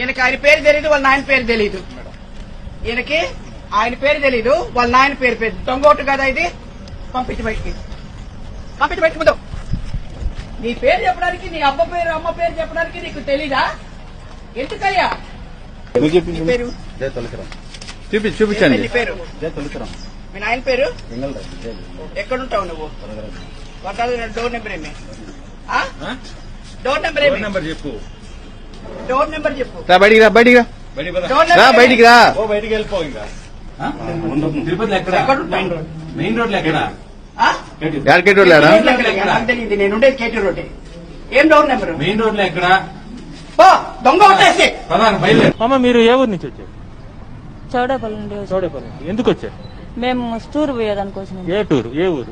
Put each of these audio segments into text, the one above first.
ఈయనకి ఆయన పేరు తెలీదు, వాళ్ళ నాయన పేరు తెలీదు. ఈయనకి ఆయన పేరు తెలీదు, వాళ్ళ నాయన పేరు దొంగోటు కదా ఇది. పంపించి బయటికి ముందు. నీ పేరు చెప్పడానికి, నీ అమ్మ పేరు చెప్పడానికి నీకు తెలీదా? ఎందుకయ్యా పేరు చూపించండి. పేరు మీ నాయన పేరు ఎక్కడుంటావు నువ్వు? డోర్ నెంబర్ ఏమి? డోర్ నెంబర్ ఏమి? డోర్ నెంబర్ చెప్పు. బయటికి రా, బయటికి రా, బయటికి రా. బయటికి వెళ్ళిపో. ఇంకా తిరుపతిలో ఎక్కడ? మెయిన్ రోడ్ లో ఎక్కడ? కేటీ రోడ్ లేడా? నాకు తెలియదు, నేను ఉండేది కేటీ రోడ్. ఏం డోర్ నెంబర్? మెయిన్ రోడ్ లో ఎక్కడ? దొంగ వచ్చేసి అమ్మ, మీరు ఏ ఊరు నుంచి వచ్చారు? చౌడేపల్లి నుండి వచ్చాం. చౌడేపల్లి. ఎందుకు వచ్చారు? మేము టూర్ పోయేదానికి వచ్చినాం. ఏ టూర్? ఏ ఊరు?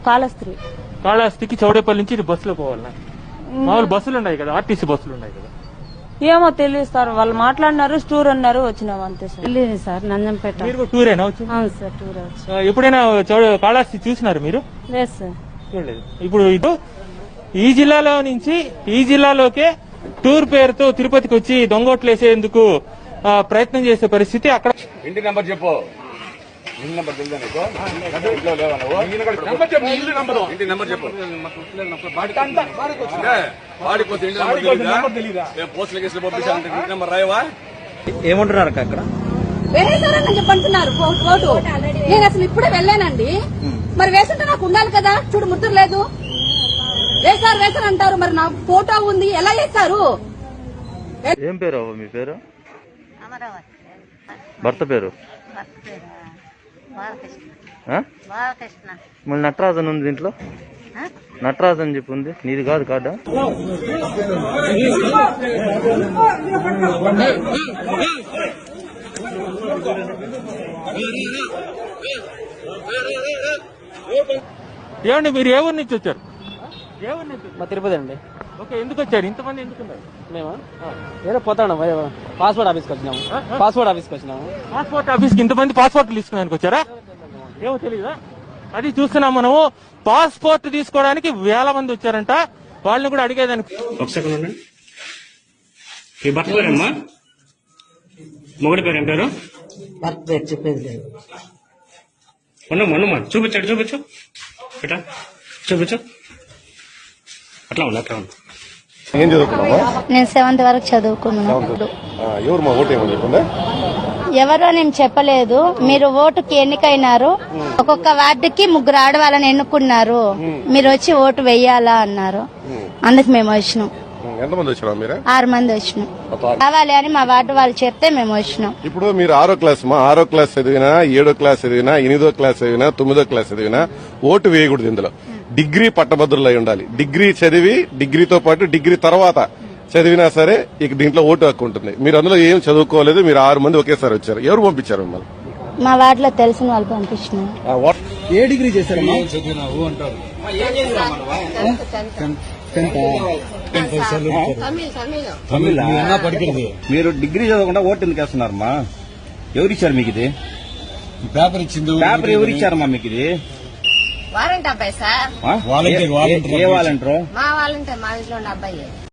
కాళహస్త్రి. కాళహస్తికి చౌడేపల్లి నుంచి బస్సులో పోవాలన్నా? మామూలు బస్సులు ఉన్నాయి కదా, ఆర్టీసీ బస్సులు ఉన్నాయి కదా. ఏమో తెలియదు సార్, వాళ్ళు మాట్లాడినారు, టూర్ అన్నారు, వచ్చినాం అంతే సార్. వెళ్ళింది సార్ నంజంపేట. మీరు కూడా టూరేనా వచ్చి? అవును సార్, టూర్ వచ్చి. ఎప్పుడైనా కాళహస్తి చూసినారు మీరు? లేదు సార్, చూడలేదు. ఇప్పుడు ఈ జిల్లాలో నుంచి ఈ జిల్లాలోకే టూర్ పేరుతో తిరుపతికి వచ్చి దొంగోట్లు వేసేందుకు ప్రయత్నం చేసే పరిస్థితి అక్కడ. ఇంటి నెంబర్ చెప్పు. ఇంటి నెంబర్ తెలుసా నీకు? ఇంటి నెంబర్ చెప్పు. వాడిపోతే ఇంటి నెంబర్ తెలీదా? పోస్టుల కేసులు పంపించాలంటే ఇంటి నెంబర్ రాయవా? ఏమంటున్నారు అక్కడ? వేసేసారని చెప్పంటున్నారు ఓటు. నేను అసలు ఇప్పుడే వెళ్ళానండి. మరి వేసుంటే నాకు ఉండాలి కదా. చూడు, ముద్ర లేదు. వేసారు అంటారు, మరి నాకు ఫోటో ఉంది, ఎలా వేస్తారు? ఏం పేరు మీ పేరు? భర్త పేరు? మళ్ళీ నటరాజన్ ఉంది దీంట్లో. నటరాజన్ చెప్పి ఉంది, నీది కాదు కార్డా? ఏమండి, మీరు ఏ ఊరు నుంచి వచ్చారు? మా తిరుపతి అండి. ఓకే, ఎందుకు వచ్చారు? ఇంతమంది ఎందుకున్నారు? మేము ఏదో పోతాం, పాస్పోర్ట్ ఆఫీస్కి వచ్చినాము. పాస్పోర్ట్ ఆఫీస్కి ఇంతమంది పాస్పోర్ట్లు తీసుకున్నానికి వచ్చారా? ఏమో తెలియదా? అది చూస్తున్నాం మనము. పాస్పోర్ట్ తీసుకోవడానికి వేల మంది వచ్చారంట. వాళ్ళని కూడా అడిగేదానికి. భర్త పేరమ్మా? మొగడి పేరు ఏం పేరు? భర్త పేరు చెప్పేది లేదు. ఉన్నమ్మా చూపించు బేటా, చూపించు. అట్లా ఉంది, అట్లా ఉంది. ఏం చదువుకున్నావా? నేను 7th వరకు చదువుకున్నాను. ఎవరు మా ఓటు ఏమని చెప్పిందా? ఎవరో నేను చెప్పలేదు. మీరు ఓటుకి ఎన్నికైనారు, ఒక్కొక్క వార్డుకి 3 ఆడవాళ్ళని ఎన్నుకున్నారు, మీరు వచ్చి ఓటు వెయ్యాలా అన్నారు. అందుకు మేము వచ్చినాం. ఎంతమంది వచ్చినా? మీరు 6 మంది వచ్చినాం. కావాలి అని మా వార్డు వాళ్ళు చెప్తే మేము వచ్చినాం. ఇప్పుడు మీరు 6వ క్లాస్ 6వ క్లాస్ చదివినా, 7వ క్లాస్ చదివినా, 8వ క్లాస్ చదివినా, 9వ క్లాస్ చదివినా ఓటు వేయకూడదు. ఇందులో డిగ్రీ పట్టభద్రులు అయి ఉండాలి. డిగ్రీ చదివి, డిగ్రీతో పాటు డిగ్రీ తర్వాత చదివినా సరే ఇక దీంట్లో ఓటు హక్కు ఉంటుంది. మీరు అందులో ఏం చదువుకోలేదు, మీరు 6 మంది ఒకేసారి వచ్చారు. ఎవరు పంపించారు మిమ్మల్ని? మా వార్డులో తెలిసిన వాళ్ళు పంపించినారు. ఏ డిగ్రీ చేశారమ్మా? మీరు డిగ్రీ చదవకుండా ఓటు ఎందుకు వేస్తున్నారమ్మా? ఎవరు ఇచ్చారు మీకు ఇది? పేపర్ ఇచ్చింది. పేపర్ ఎవరు ఇచ్చారమ్మా మీకు ఇది? వారంటీ అబ్బాయి సార్. ఏ వాలంటీర్? మా వాలంటీర్ మా ఇంట్లో ఉన్న అబ్బాయి.